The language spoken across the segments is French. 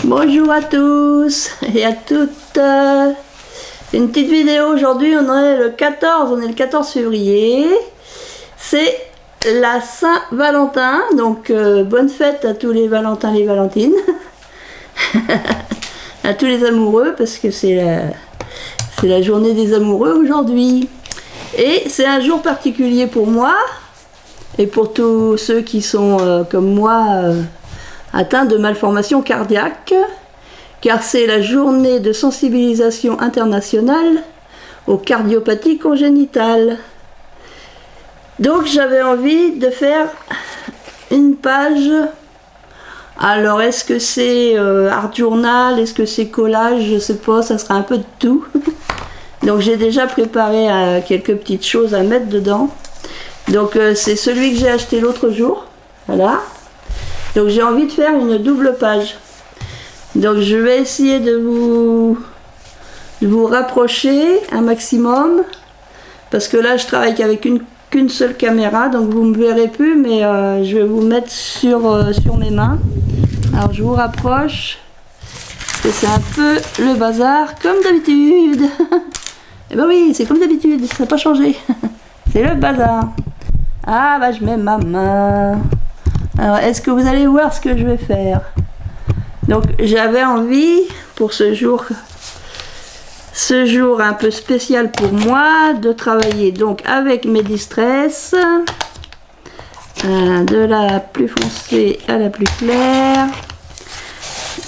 Bonjour à tous et à toutes. C'est une petite vidéo aujourd'hui, on est le 14 février. C'est la Saint-Valentin, donc bonne fête à tous les Valentins, les Valentines. À tous les amoureux, parce que c'est la journée des amoureux aujourd'hui. Et c'est un jour particulier pour moi et pour tous ceux qui sont comme moi atteints de malformations cardiaques, car c'est la journée de sensibilisation internationale aux cardiopathies congénitales. Donc j'avais envie de faire une page. Alors est-ce que c'est art journal, est-ce que c'est collage, je sais pas, ça sera un peu de tout. Donc j'ai déjà préparé quelques petites choses à mettre dedans. Donc c'est celui que j'ai acheté l'autre jour, voilà. Donc j'ai envie de faire une double page. Donc je vais essayer de vous rapprocher un maximum, parce que là je travaille qu'avec qu'une seule caméra, donc vous me verrez plus, mais je vais vous mettre sur mes mains. Alors je vous rapproche, parce que c'est un peu le bazar comme d'habitude. Et ben oui, c'est comme d'habitude, ça n'a pas changé. C'est le bazar. Ah bah je mets ma main. Alors est-ce que vous allez voir ce que je vais faire? Donc j'avais envie pour ce jour un peu spécial pour moi, de travailler donc avec mes distress, de la plus foncée à la plus claire.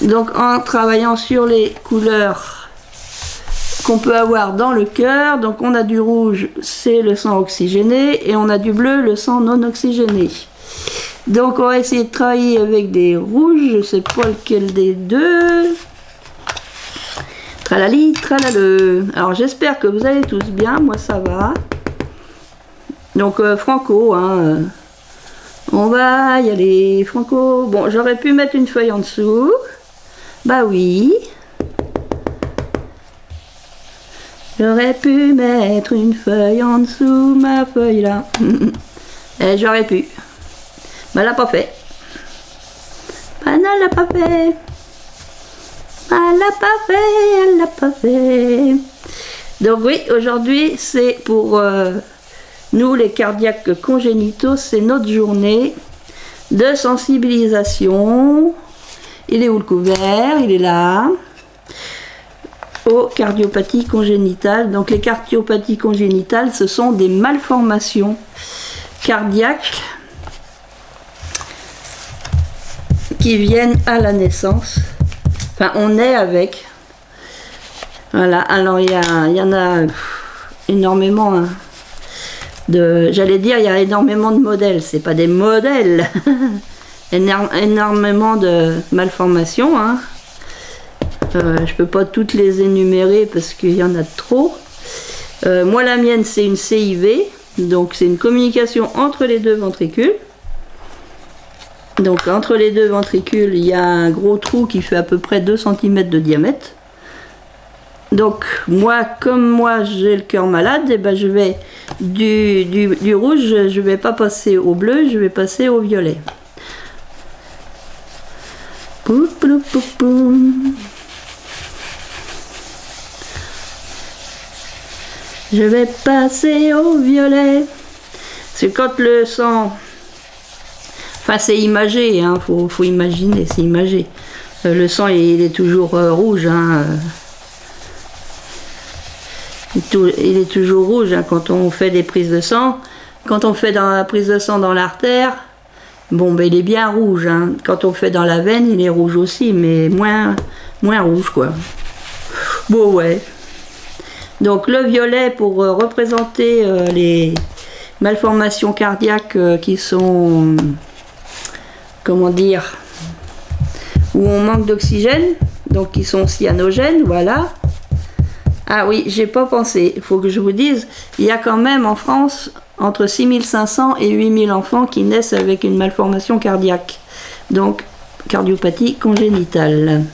Donc en travaillant sur les couleurs qu'on peut avoir dans le cœur. Donc on a du rouge, c'est le sang oxygéné, et on a du bleu, le sang non oxygéné. Donc on va essayer de travailler avec des rouges, je sais pas lequel des deux. Tralali, tralaleux. Alors j'espère que vous allez tous bien, moi ça va. Donc Franco, hein, on va y aller, Franco. Bon, j'aurais pu mettre une feuille en dessous. Bah oui. J'aurais pu mettre une feuille en dessous, ma feuille là. Et j'aurais pu. Mais elle l'a pas fait. Elle l'a pas fait. Elle l'a pas fait, elle l'a pas fait. Donc oui, aujourd'hui c'est pour nous les cardiaques congénitaux, c'est notre journée de sensibilisation. Il est où le couvert? Il est là. Aux cardiopathies congénitales. Donc les cardiopathies congénitales, ce sont des malformations cardiaques qui viennent à la naissance. Enfin, on est avec. Voilà, alors il y en a énormément, hein, j'allais dire, il y a énormément de modèles, c'est pas des modèles. Énormément de malformations, hein. Je peux pas toutes les énumérer parce qu'il y en a trop. Moi la mienne c'est une CIV, donc c'est une communication entre les deux ventricules. Donc entre les deux ventricules il y a un gros trou qui fait à peu près 2 cm de diamètre. Donc moi, comme moi j'ai le cœur malade, et ben je vais du rouge, je vais pas passer au bleu, je vais passer au violet. Pou, pou, pou, pou. Je vais passer au violet. C'est quand le sang... Enfin c'est imagé, hein, faut imaginer, c'est imagé. Le sang il est toujours rouge, hein. Il est toujours rouge, hein, quand on fait des prises de sang. Quand on fait dans la prise de sang dans l'artère, bon ben il est bien rouge, hein. Quand on fait dans la veine, il est rouge aussi, mais moins rouge quoi. Bon ouais. Donc le violet pour représenter les malformations cardiaques qui sont, comment dire, où on manque d'oxygène, donc qui sont cyanogènes, voilà. Ah oui, j'ai pas pensé, il faut que je vous dise, il y a quand même en France entre 6500 et 8000 enfants qui naissent avec une malformation cardiaque, donc cardiopathie congénitale.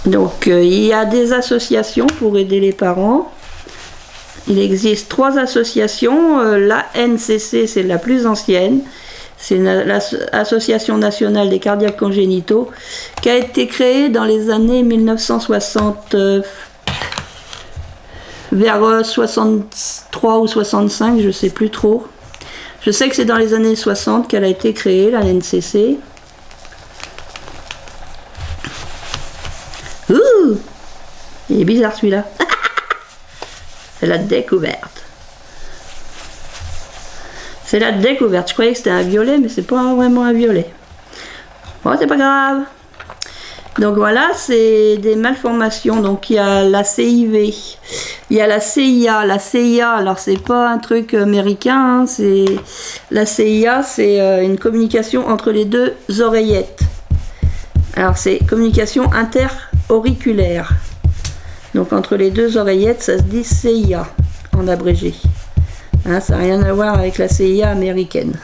Donc il y a des associations pour aider les parents. Il existe 3 associations. La NCC c'est la plus ancienne. C'est l'Association nationale des cardiaques congénitaux qui a été créée dans les années 1960, vers 63 ou 65, je ne sais plus trop. Je sais que c'est dans les années 60 qu'elle a été créée, la NCC. Ouh, il est bizarre celui-là. C'est la découverte. C'est la découverte. Je croyais que c'était un violet, mais c'est pas vraiment un violet. Bon, c'est pas grave. Donc voilà, c'est des malformations. Donc il y a la CIV, il y a la CIA. La CIA, alors c'est pas un truc américain, hein, c'est la CIA, c'est une communication entre les deux oreillettes. Alors c'est communication inter-auriculaire. Donc entre les deux oreillettes, ça se dit CIA en abrégé. Hein, ça n'a rien à voir avec la CIA américaine.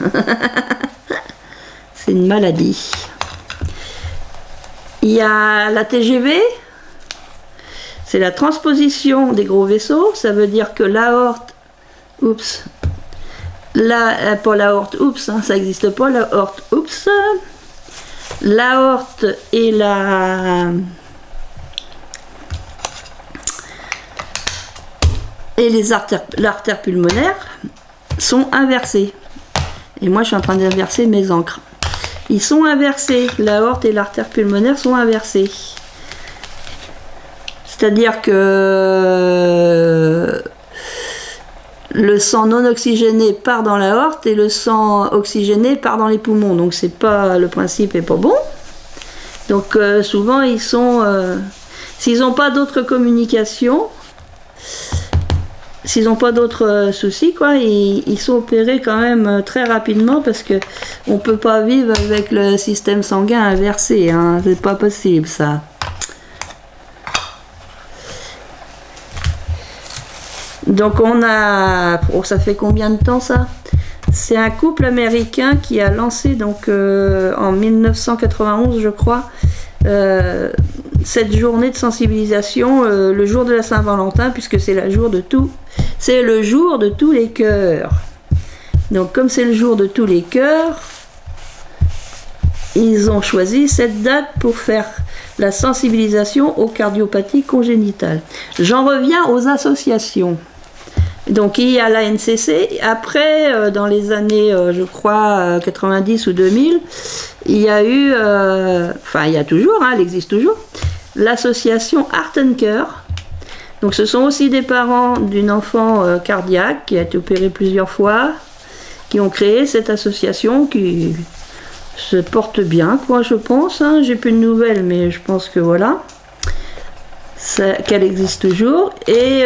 C'est une maladie. Il y a la TGV, c'est la transposition des gros vaisseaux. Ça veut dire que l'aorte, oups, pas l'aorte, oups, hein, ça n'existe pas, l'aorte, oups, l'aorte et l'artère pulmonaire sont inversés. Et moi, je suis en train d'inverser mes encres. Ils sont inversés. L'aorte et l'artère pulmonaire sont inversés. C'est-à-dire que le sang non oxygéné part dans l'aorte et le sang oxygéné part dans les poumons. Donc, c'est pas, le principe est pas bon. Donc, souvent, ils sont... s'ils n'ont pas d'autres communications... S'ils n'ont pas d'autres soucis, quoi, ils sont opérés quand même très rapidement parce que on peut pas vivre avec le système sanguin inversé, hein, c'est pas possible ça. Donc on a, oh, ça fait combien de temps ça? C'est un couple américain qui a lancé donc en 1991, je crois, cette journée de sensibilisation le jour de la Saint-Valentin, puisque c'est le jour de tous les cœurs. Donc comme c'est le jour de tous les cœurs, ils ont choisi cette date pour faire la sensibilisation aux cardiopathies congénitales. J'en reviens aux associations. Donc il y a la NCC, après dans les années je crois 90 ou 2000, il y a eu, enfin il y a toujours, hein, elle existe toujours, l'association Heart and Cœur. Donc ce sont aussi des parents d'une enfant cardiaque qui a été opérée plusieurs fois, qui ont créé cette association qui se porte bien, quoi, je pense, hein. J'ai plus de nouvelles, mais je pense que voilà, qu'elle existe toujours. Et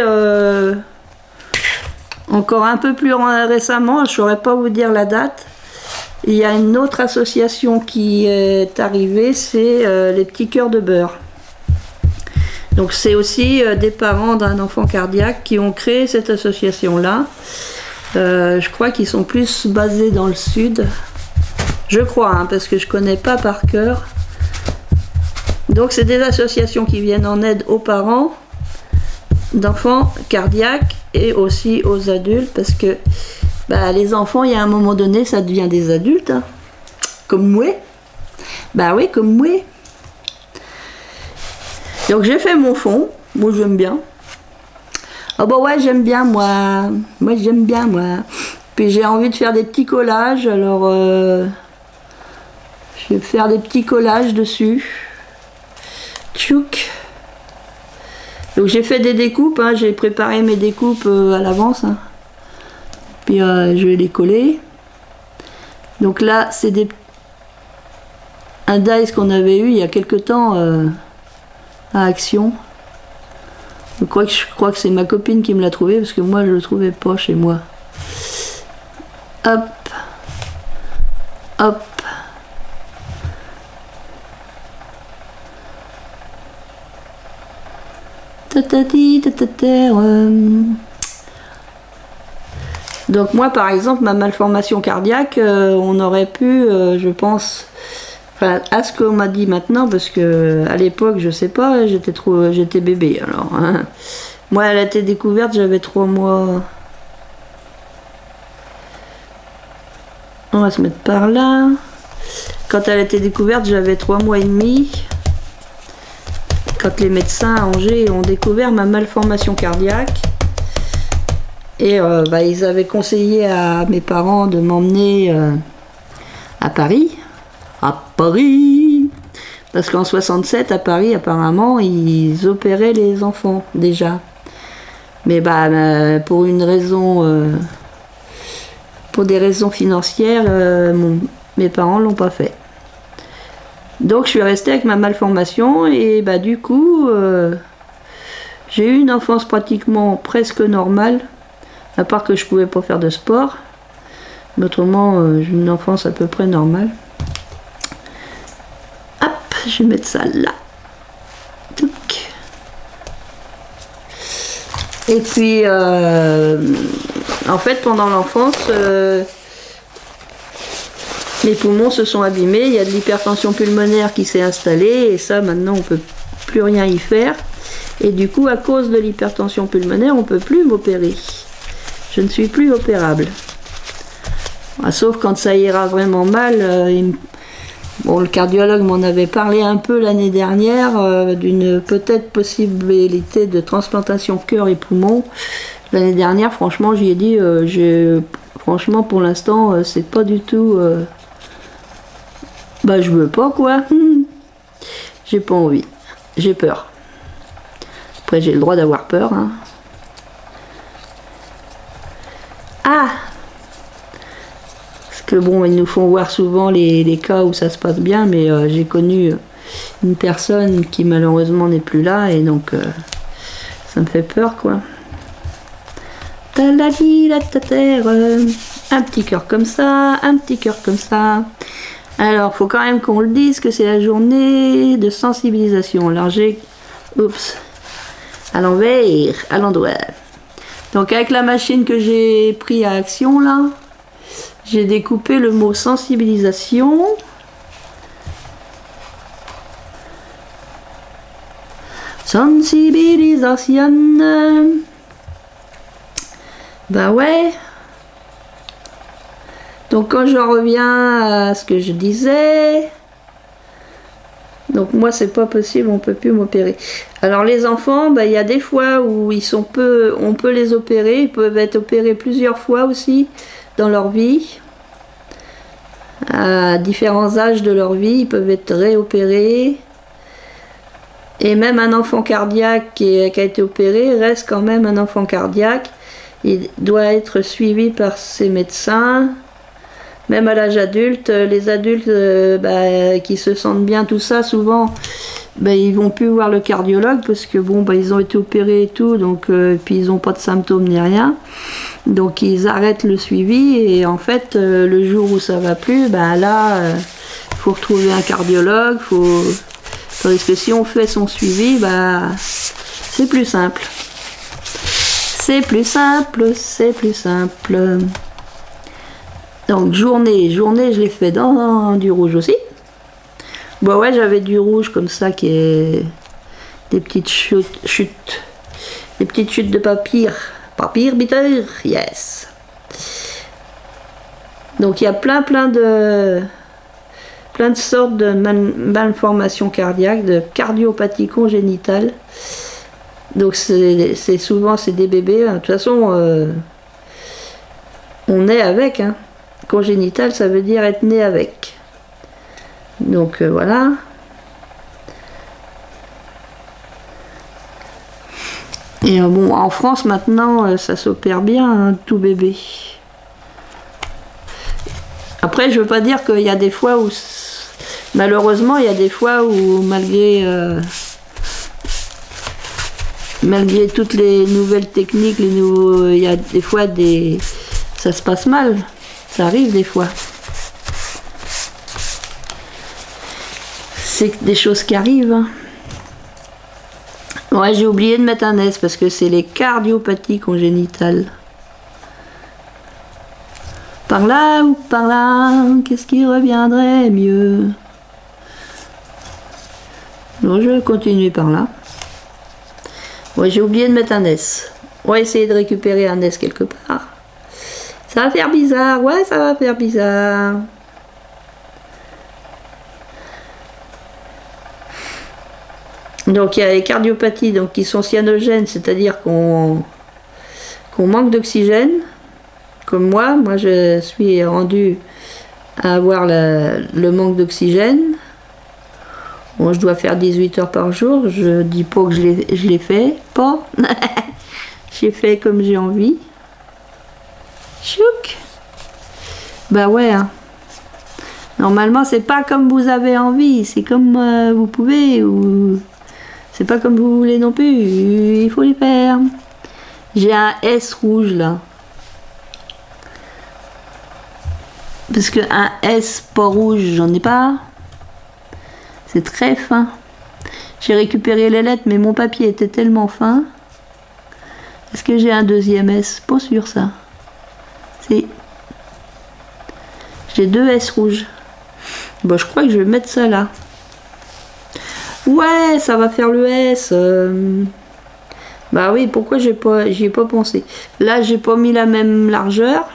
encore un peu plus récemment, je ne saurais pas vous dire la date, il y a une autre association qui est arrivée, c'est les petits cœurs de beurre. Donc c'est aussi des parents d'un enfant cardiaque qui ont créé cette association-là. Je crois qu'ils sont plus basés dans le sud. Je crois, hein, parce que je ne connais pas par cœur. Donc c'est des associations qui viennent en aide aux parents d'enfants cardiaques et aussi aux adultes, parce que bah, les enfants, il y a un moment donné, ça devient des adultes, hein. Comme moi. Bah oui, comme moi. Donc j'ai fait mon fond, moi j'aime bien. Ah bah ouais, j'aime bien moi. Moi j'aime bien moi. Puis j'ai envie de faire des petits collages, alors je vais faire des petits collages dessus. Tchouk. Donc j'ai fait des découpes, hein, j'ai préparé mes découpes à l'avance. Hein. Puis je vais les coller. Donc là c'est un dice qu'on avait eu il y a quelque temps à Action. Je crois que c'est ma copine qui me l'a trouvé parce que moi je le trouvais pas chez moi. Hop. Hop. Donc moi par exemple ma malformation cardiaque on aurait pu je pense, enfin à ce qu'on m'a dit maintenant, parce que à l'époque je sais pas, j'étais bébé alors hein. Moi elle a été découverte, j'avais 3 mois, On va se mettre par là. Quand elle a été découverte, j'avais 3 mois et demi. Quand les médecins à Angers ont découvert ma malformation cardiaque. Et ils avaient conseillé à mes parents de m'emmener à Paris. À Paris! Parce qu'en 67, à Paris, apparemment, ils opéraient les enfants, déjà. Mais pour une raison... pour des raisons financières, mes parents l'ont pas fait. Donc je suis restée avec ma malformation et du coup j'ai eu une enfance pratiquement presque normale, à part que je pouvais pas faire de sport. Mais autrement j'ai une enfance à peu près normale. Hop, je vais mettre ça là. Touc. Et puis en fait pendant l'enfance mes poumons se sont abîmés, il y a de l'hypertension pulmonaire qui s'est installée et ça maintenant on ne peut plus rien y faire. Et du coup à cause de l'hypertension pulmonaire on ne peut plus m'opérer. Je ne suis plus opérable. Sauf quand ça ira vraiment mal. Le cardiologue m'en avait parlé un peu l'année dernière d'une peut-être possibilité de transplantation cœur et poumon. L'année dernière franchement j'y ai dit franchement pour l'instant c'est pas du tout... je veux pas quoi. J'ai pas envie. J'ai peur. Après j'ai le droit d'avoir peur. Hein. Ah! Parce que bon, ils nous font voir souvent les cas où ça se passe bien, mais j'ai connu une personne qui malheureusement n'est plus là et donc ça me fait peur quoi. Un petit cœur comme ça, un petit cœur comme ça. Alors, faut quand même qu'on le dise que c'est la journée de sensibilisation. Alors j'ai... Oups. À l'envers, à l'endroit. Donc avec la machine que j'ai pris à action là, j'ai découpé le mot sensibilisation. Sensibilisation. Ouais. Donc quand je reviens à ce que je disais, donc moi c'est pas possible, on peut plus m'opérer. Alors les enfants, il y a des fois où on peut les opérer, ils peuvent être opérés plusieurs fois aussi dans leur vie. À différents âges de leur vie, ils peuvent être réopérés. Et même un enfant cardiaque qui a été opéré reste quand même un enfant cardiaque. Il doit être suivi par ses médecins. Même à l'âge adulte, les adultes qui se sentent bien, tout ça, souvent, ils vont plus voir le cardiologue parce que ils ont été opérés et tout, donc puis ils n'ont pas de symptômes ni rien. Donc ils arrêtent le suivi et en fait, le jour où ça va plus, là, faut retrouver un cardiologue, tandis que si on fait son suivi, c'est plus simple. C'est plus simple, c'est plus simple. Donc journée, je l'ai fait dans du rouge aussi. Ouais, j'avais du rouge comme ça qui est des petites chutes, des petites chutes de papier bitter, yes. Donc il y a plein de sortes de malformations cardiaques, de cardiopathie congénitale. Donc c'est souvent des bébés. De toute façon, on est avec. Hein. Congénital, ça veut dire être né avec. Donc voilà. Et en France maintenant, ça s'opère bien, hein, tout bébé. Après, je veux pas dire qu'il y a des fois où, malheureusement, il y a des fois où malgré toutes les nouvelles techniques, il y a des fois ça se passe mal. Ça arrive des fois. C'est des choses qui arrivent. Hein. Ouais, j'ai oublié de mettre un S parce que c'est les cardiopathies congénitales. Par là ou par là, qu'est-ce qui reviendrait mieux? Bon, je vais continuer par là. Ouais, j'ai oublié de mettre un S. On va essayer de récupérer un S quelque part. Ça va faire bizarre, ouais, ça va faire bizarre. Donc il y a les cardiopathies donc, qui sont cyanogènes, c'est-à-dire qu'on manque d'oxygène. Comme moi je suis rendue à avoir le manque d'oxygène. Bon, je dois faire 18 heures par jour, je dis pas que je l'ai fait, pas. J'ai fait comme j'ai envie. Chouk. Bah ouais, hein. Normalement c'est pas comme vous avez envie, c'est comme vous pouvez, ou c'est pas comme vous voulez non plus, il faut les faire. J'ai un S rouge là. Parce que un S pas rouge, j'en ai pas. C'est très fin. J'ai récupéré les lettres, mais mon papier était tellement fin. Est-ce que j'ai un deuxième S? Pas sûr ça. Si. J'ai 2 S rouges. Bon, je crois que je vais mettre ça là. Ouais, ça va faire le S. Bah oui, pourquoi j'y ai pas pensé. Là, j'ai pas mis la même largeur.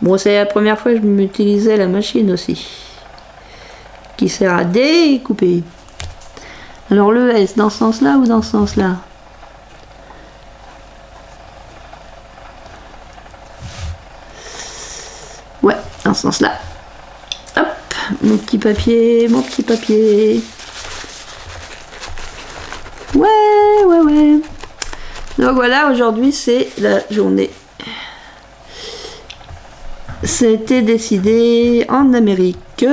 Bon, c'est la première fois que je m'utilisais la machine aussi. Qui sert à découper. Alors le S, dans ce sens-là ou dans ce sens-là? Ouais, dans ce sens-là. Hop, mon petit papier, mon petit papier. Ouais, ouais, ouais. Donc voilà, aujourd'hui c'est la journée. C'était décidé en Amérique.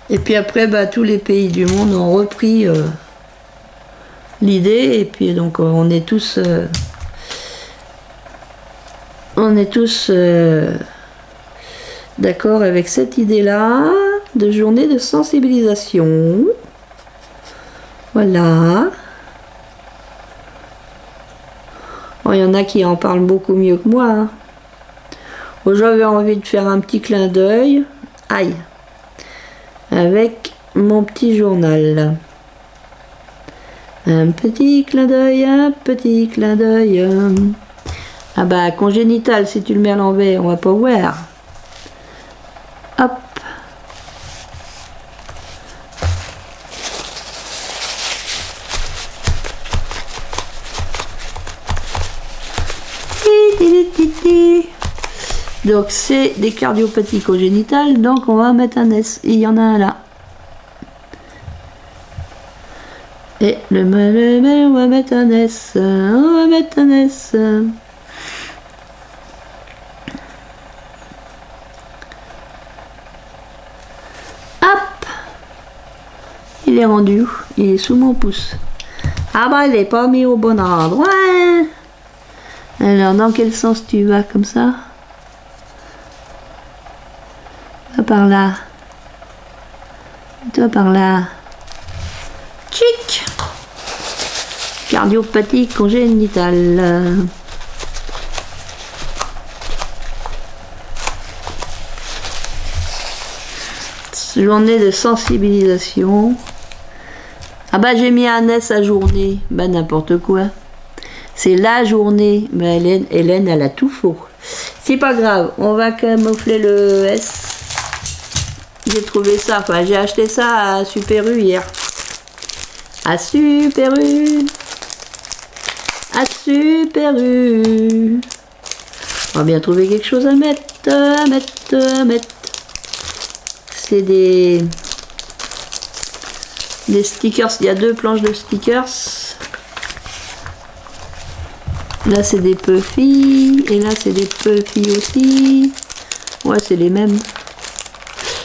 Et puis après, bah, tous les pays du monde ont repris l'idée. Et puis donc on est tous d'accord avec cette idée-là de journée de sensibilisation. Voilà. Bon, il y en a qui en parlent beaucoup mieux que moi. Hein. Bon, j'avais envie de faire un petit clin d'œil. Aïe. Avec mon petit journal. Un petit clin d'œil, un petit clin d'œil. Ah bah, congénital, si tu le mets à l'envers, on va pas voir. Hop. Donc c'est des cardiopathies congénitales, donc on va mettre un S. Et il y en a un là. Et le mal, on va mettre un S. On va mettre un S. Hop. Il est rendu. Il est sous mon pouce. Ah bah il n'est pas mis au bon endroit. Alors dans quel sens tu vas comme ça? Va par là. Toi par là. Tchic. Cardiopathie congénitale. Journée de sensibilisation. Ah bah j'ai mis un S à journée. Bah n'importe quoi. C'est la journée. Mais Hélène elle a tout faux. C'est pas grave. On va camoufler le S. J'ai trouvé ça. Enfin j'ai acheté ça à Super U hier. À Super U. À Super U. On va bien trouver quelque chose à mettre. C'est des stickers. Il y a 2 planches de stickers. Là c'est des puffy. Et là c'est des puffy aussi. Ouais, c'est les mêmes.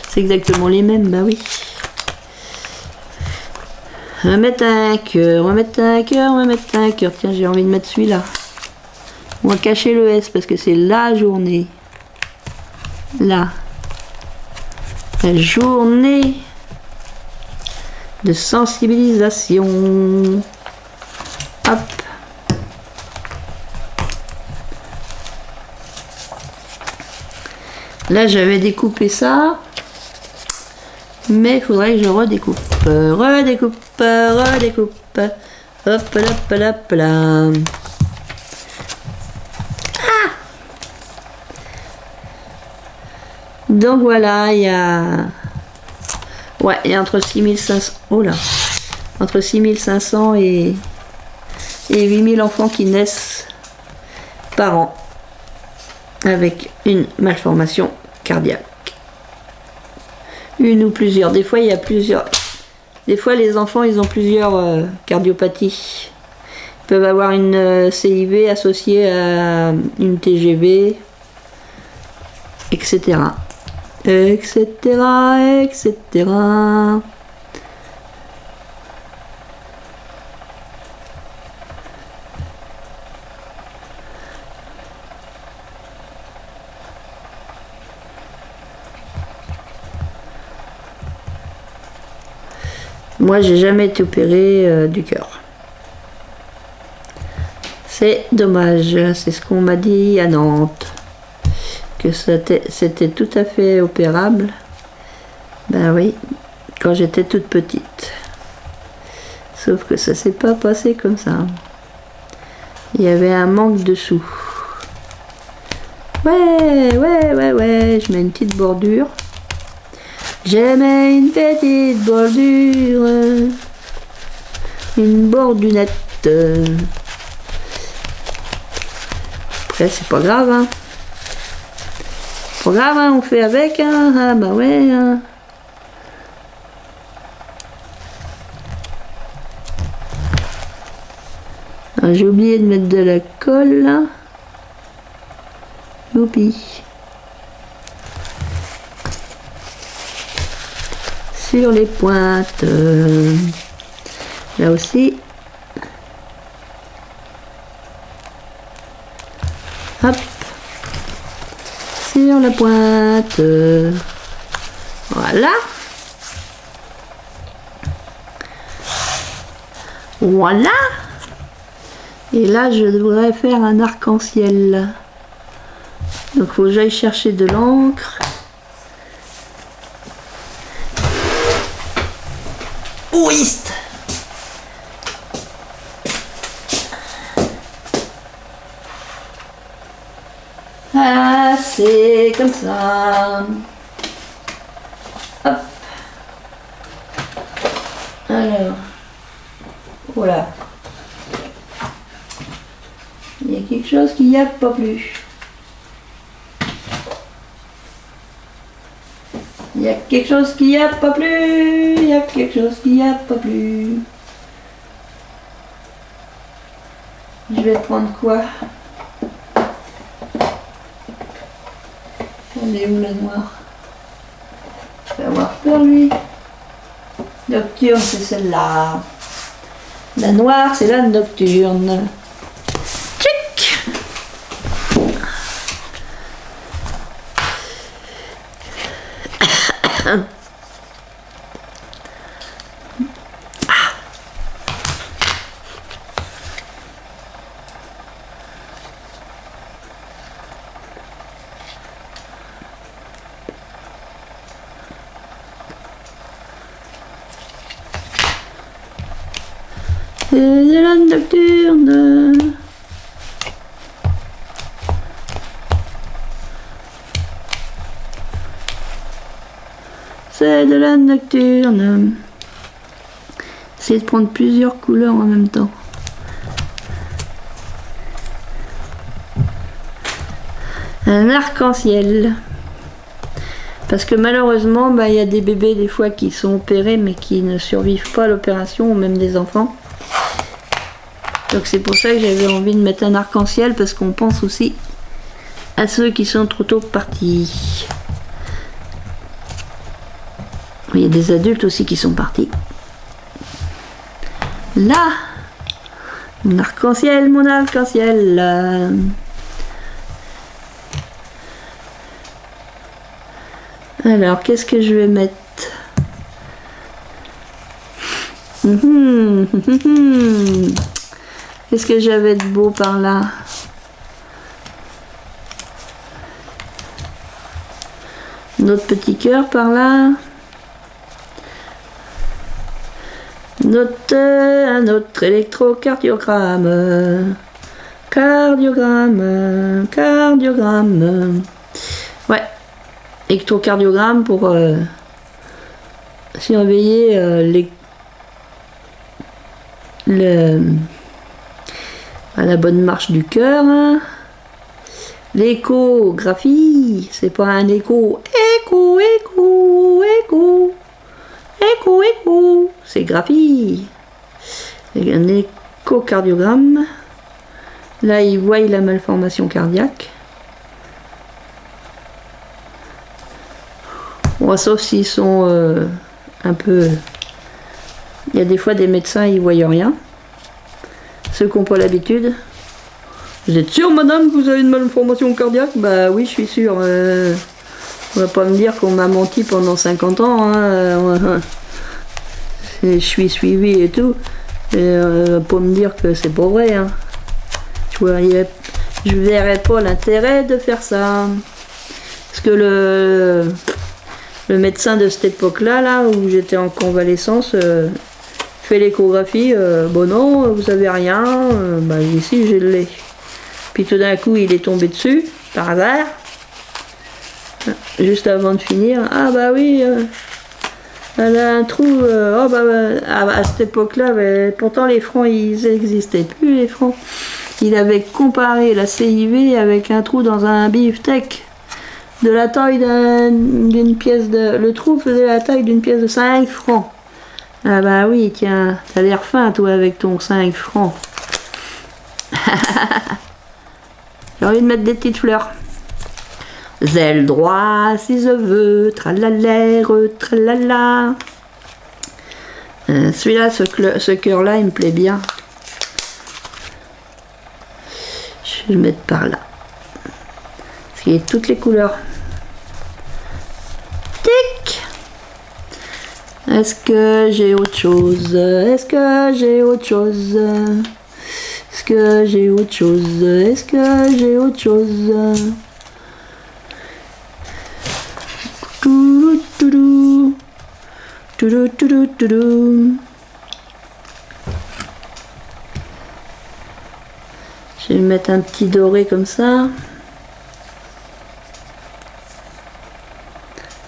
C'est exactement les mêmes, bah oui. On va mettre un cœur, on va mettre un cœur, on va mettre un cœur. Tiens, j'ai envie de mettre celui-là. On va cacher le S parce que c'est la journée. Là. La journée de sensibilisation. Hop. Là, j'avais découpé ça. Mais il faudrait que je redécoupe. Redécoupe. Hop là, hop là. Donc voilà, il y a... Ouais, il y a entre 6500... Oh là, entre 6500 et 8000 enfants qui naissent par an avec une malformation cardiaque. Une ou plusieurs. Des fois, il y a plusieurs. Des fois, les enfants, ils ont plusieurs cardiopathies. Ils peuvent avoir une CIV associée à une TGV, etc. Etc. etc. Moi, j'ai jamais été opérée du cœur. C'est dommage, c'est ce qu'on m'a dit à Nantes, que c'était tout à fait opérable. Ben oui, quand j'étais toute petite. Sauf que ça s'est pas passé comme ça. Il y avait un manque de sous. Ouais, je mets une petite bordure. Je mets une petite bordure, une bordunette. Après, c'est pas grave, hein. Pas grave, hein, on fait avec, hein. Ah bah ouais, hein. Ah, j'ai oublié de mettre de la colle, là. Youpi. Sur les pointes, là aussi. Hop, sur la pointe, voilà. Voilà. Et là, je devrais faire un arc-en-ciel. Donc, il faut que j'aille chercher de l'encre. Oui. Ah, c'est comme ça. Hop. Alors. Voilà. Il y a quelque chose qui n'y a pas plus. Il y a quelque chose qui n'y a pas plus. Il y a quelque chose qui n'y a pas plus. Je vais prendre quoi? Elle est où la noire? Je vais avoir peur lui. Nocturne, c'est celle-là. La noire, c'est la nocturne. Tchic! C'est de la nocturne. C'est de la nocturne. Essayez de prendre plusieurs couleurs en même temps. Un arc-en-ciel. Parce que malheureusement, il y a des bébés des fois qui sont opérés mais qui ne survivent pas à l'opération, ou même des enfants. Donc c'est pour ça que j'avais envie de mettre un arc-en-ciel, parce qu'on pense aussi à ceux qui sont trop tôt partis. Il y a des adultes aussi qui sont partis. Là, mon arc-en-ciel, mon arc-en-ciel. Alors, qu'est-ce que je vais mettre? Qu'est-ce que j'avais de beau par là? Notre petit cœur par là. Un autre électrocardiogramme. Cardiogramme. Ouais. électrocardiogramme pour surveiller la bonne marche du cœur. Hein. L'échographie, c'est pas un écho. Écho, écho, écho. Écho, écho. C'est graphie. C'est un échocardiogramme. Là, ils voient la malformation cardiaque. Bon, sauf s'ils sont un peu... Il y a des fois des médecins, ils voient rien. Ceux qui n'ont pas l'habitude. Vous êtes sûre, madame, que vous avez une malformation cardiaque? Bah oui, je suis sûre. On va pas me dire qu'on m'a menti pendant 50 ans. Hein. Je suis suivie et tout. Et on va pas me dire que c'est pas vrai. Hein. Je verrais pas l'intérêt de faire ça. Parce que le médecin de cette époque-là, là, où j'étais en convalescence, fait l'échographie. Bon non, vous avez rien. Bah ici, j'ai le lait. Puis tout d'un coup, il est tombé dessus, par hasard. Juste avant de finir. Ah bah oui, elle a un trou. Oh bah, à cette époque-là, pourtant les francs, ils n'existaient plus, les francs. Il avait comparé la CIV avec un trou dans un beefsteak. De la taille d'une pièce de... Le trou faisait la taille d'une pièce de 5 francs. Ah bah oui, tiens, t'as l'air fin, toi, avec ton 5 francs. J'ai envie de mettre des petites fleurs. Zèle droit, si je veux, tralalère, tralala. Celui-là, ce cœur-là, il me plaît bien. Je vais le mettre par là. Parce qu'il y a toutes les couleurs. Tic! Est-ce que j'ai autre chose? Est-ce que j'ai autre chose? Est-ce que j'ai autre chose? Est-ce que j'ai autre chose? Toudoudou, toudoudou. Je vais mettre un petit doré comme ça.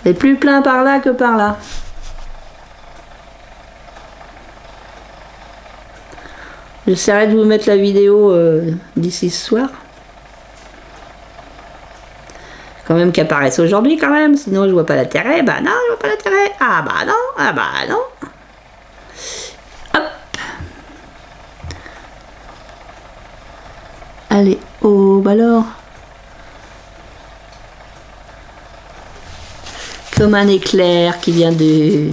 Et plus plein par là que par là. J'essaierai de vous mettre la vidéo d'ici ce soir. Quand même qu'elle apparaisse aujourd'hui quand même, sinon je vois pas l'intérêt. Bah non, je vois pas l'intérêt. Ah bah non, ah bah non. Hop. Allez, oh bah alors. Comme un éclair qui vient de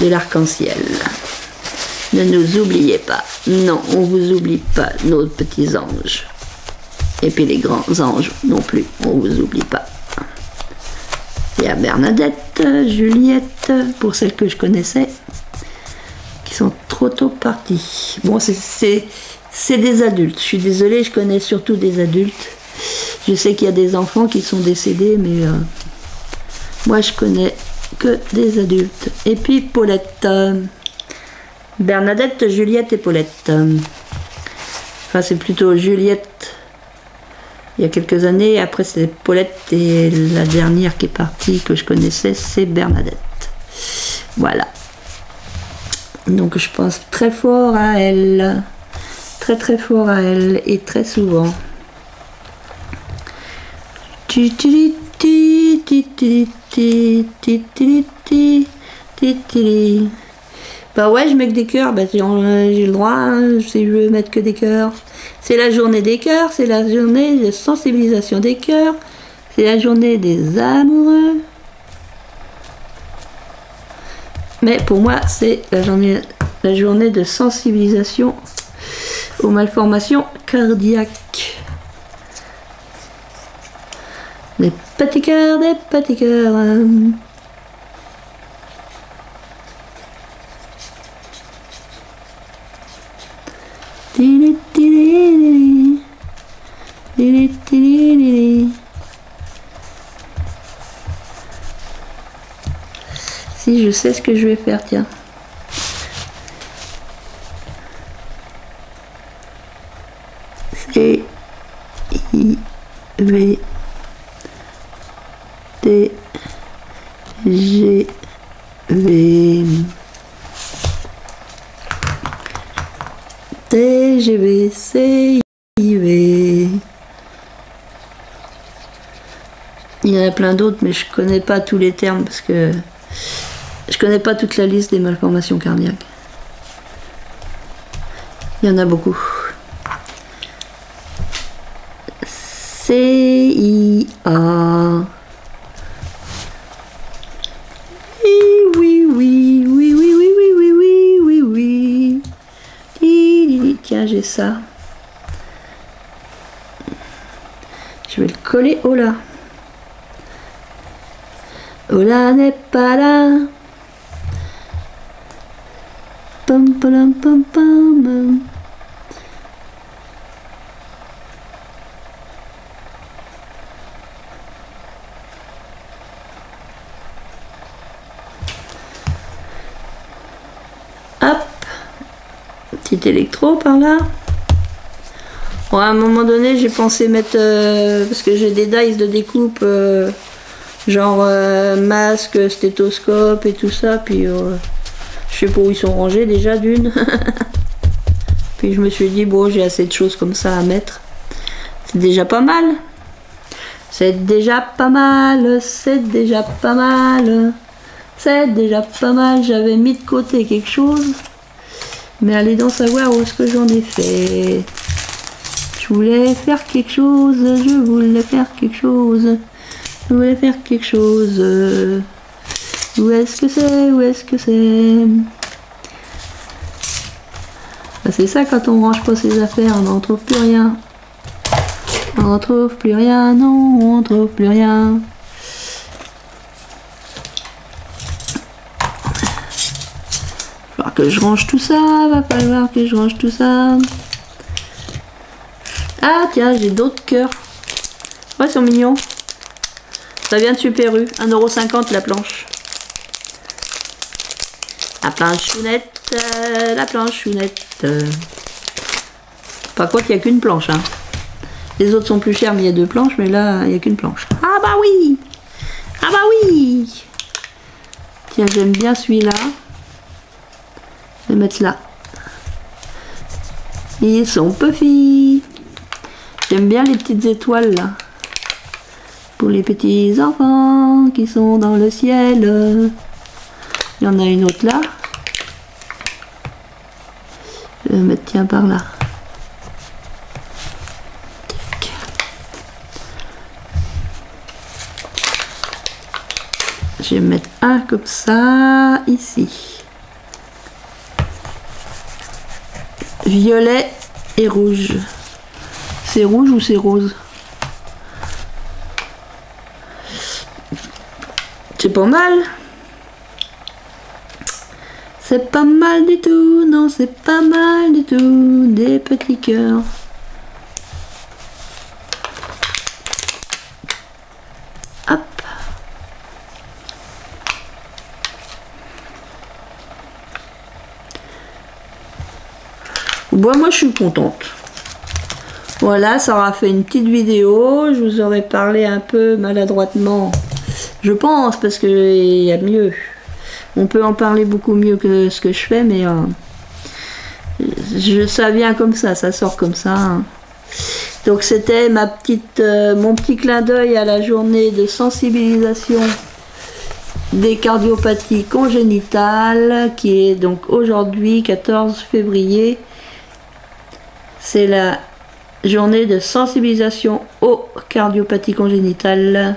l'arc-en-ciel. Ne nous oubliez pas. Non, on vous oublie pas, nos petits anges. Et puis les grands anges non plus, on vous oublie pas. Il y a Bernadette, Juliette, pour celles que je connaissais, qui sont trop tôt parties. Bon, c'est des adultes. Je suis désolée, je connais surtout des adultes. Je sais qu'il y a des enfants qui sont décédés, mais moi je connais que des adultes. Et puis Paulette. Bernadette, Juliette et Paulette. Enfin, c'est plutôt Juliette il y a quelques années. Après, c'est Paulette et la dernière qui est partie que je connaissais, c'est Bernadette. Voilà. Donc, je pense très fort à elle. Très, très fort à elle et très souvent. Bah ouais, je mets que des cœurs, bah j'ai le droit, hein, si je veux mettre que des cœurs. C'est la journée des cœurs, c'est la journée de sensibilisation des cœurs, c'est la journée des amoureux. Mais pour moi, c'est la journée de sensibilisation aux malformations cardiaques. Des petits cœurs, des petits cœurs. Si je sais ce que je vais faire, tiens. C I V T TGV, CIV. Il y en a plein d'autres, mais je connais pas tous les termes parce que je connais pas toute la liste des malformations cardiaques. Il y en a beaucoup. CIA. Oui, oui, oui, oui, oui, oui, oui, oui, oui, oui, oui. Tiens, j'ai ça. Je vais le coller au là. Ola n'est pas là. Pam pam pam pam. Hop. Petit électro par là. Bon, à un moment donné, j'ai pensé mettre parce que j'ai des dice de découpe. Genre masque, stéthoscope et tout ça, puis je sais pas où ils sont rangés déjà d'une. Puis je me suis dit bon, j'ai assez de choses comme ça à mettre. C'est déjà pas mal. C'est déjà pas mal, c'est déjà pas mal. C'est déjà pas mal, j'avais mis de côté quelque chose. Mais allez donc savoir où est-ce que j'en ai fait. Je voulais faire quelque chose, je voulais faire quelque chose. Je voulais faire quelque chose. Où est-ce que c'est? Où est-ce que c'est? Ben, c'est ça quand on range pas ses affaires, on n'en trouve plus rien. On n'en trouve plus rien, non, on trouve plus rien. Il va falloir que je range tout ça, va falloir que je range tout ça. Ah tiens, j'ai d'autres cœurs. Ouais, ils sont mignons. Ça vient de Super U, 1,50 € la planche. La planchounette, la planchounette. Par contre, il n'y a qu'une planche. Hein. Les autres sont plus chers, mais il y a 2 planches, mais là, il n'y a qu'une planche. Ah bah oui! Ah bah oui! Tiens, j'aime bien celui-là. Je vais mettre là. Ils sont puffy. J'aime bien les petites étoiles là. Pour les petits enfants qui sont dans le ciel. Il y en a une autre là. Je vais mettre tiens par là. Tac. Je vais mettre un comme ça ici. Violet et rouge. C'est rouge ou c'est rose? C'est pas mal. C'est pas mal du tout, non, c'est pas mal du tout. Des petits cœurs. Hop. Bon, moi je suis contente. Voilà, ça aura fait une petite vidéo. Je vous aurais parlé un peu maladroitement. Je pense, parce qu'il y a mieux. On peut en parler beaucoup mieux que ce que je fais, mais ça vient comme ça sort comme ça. Hein. Donc c'était mon petit clin d'œil à la journée de sensibilisation des cardiopathies congénitales, qui est donc aujourd'hui, 14 février. C'est la journée de sensibilisation aux cardiopathies congénitales.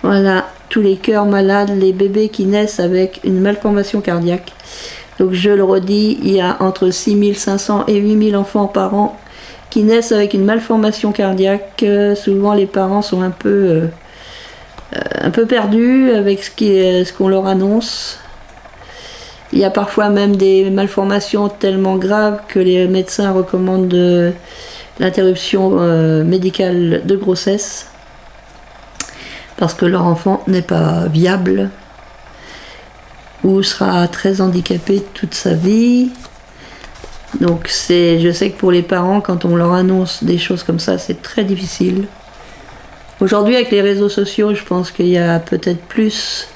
Voilà, tous les cœurs malades, les bébés qui naissent avec une malformation cardiaque. Donc je le redis, il y a entre 6500 et 8000 enfants par an qui naissent avec une malformation cardiaque. Souvent les parents sont un peu perdus avec ce qu'on leur annonce. Il y a parfois même des malformations tellement graves que les médecins recommandent l'interruption médicale de grossesse. Parce que leur enfant n'est pas viable ou sera très handicapé toute sa vie. Donc je sais que pour les parents, quand on leur annonce des choses comme ça, c'est très difficile. Aujourd'hui, avec les réseaux sociaux, je pense qu'il y a peut-être plus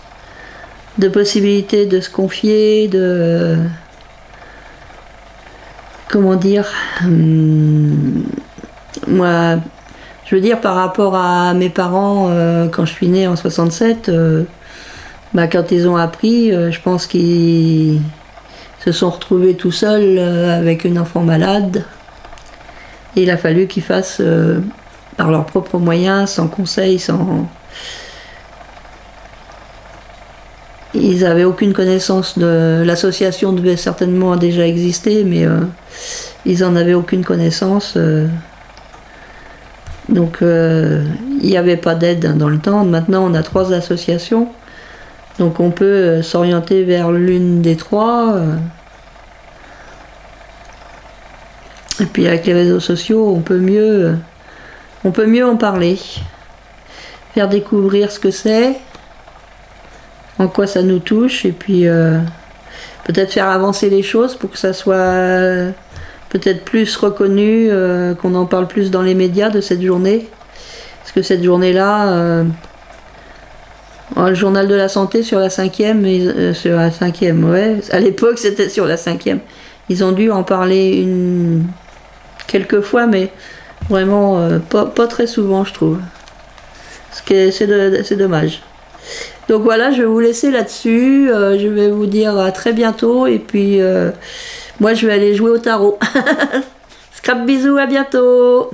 de possibilités de se confier, de... Comment dire, moi, je veux dire par rapport à mes parents, quand je suis née en 67, bah, quand ils ont appris, je pense qu'ils se sont retrouvés tout seuls avec une enfant malade. Et il a fallu qu'ils fassent par leurs propres moyens, sans conseil, sans... Ils n'avaient aucune connaissance de... L'association devait certainement déjà exister, mais ils n'en avaient aucune connaissance. Donc il n'y avait pas d'aide dans le temps. Maintenant, on a 3 associations. Donc on peut s'orienter vers l'une des 3. Et puis avec les réseaux sociaux, on peut mieux en parler. Faire découvrir ce que c'est, en quoi ça nous touche, et puis peut-être faire avancer les choses pour que ça soit peut-être plus reconnu, qu'on en parle plus dans les médias de cette journée. Parce que cette journée-là, le journal de la santé sur la 5e, sur la 5e, ouais, à l'époque c'était sur la 5e. Ils ont dû en parler quelques fois, mais vraiment pas très souvent, je trouve. C'est dommage. Donc voilà, je vais vous laisser là-dessus. Je vais vous dire à très bientôt. Et puis, moi, je vais aller jouer au tarot. Scrap bisous, à bientôt.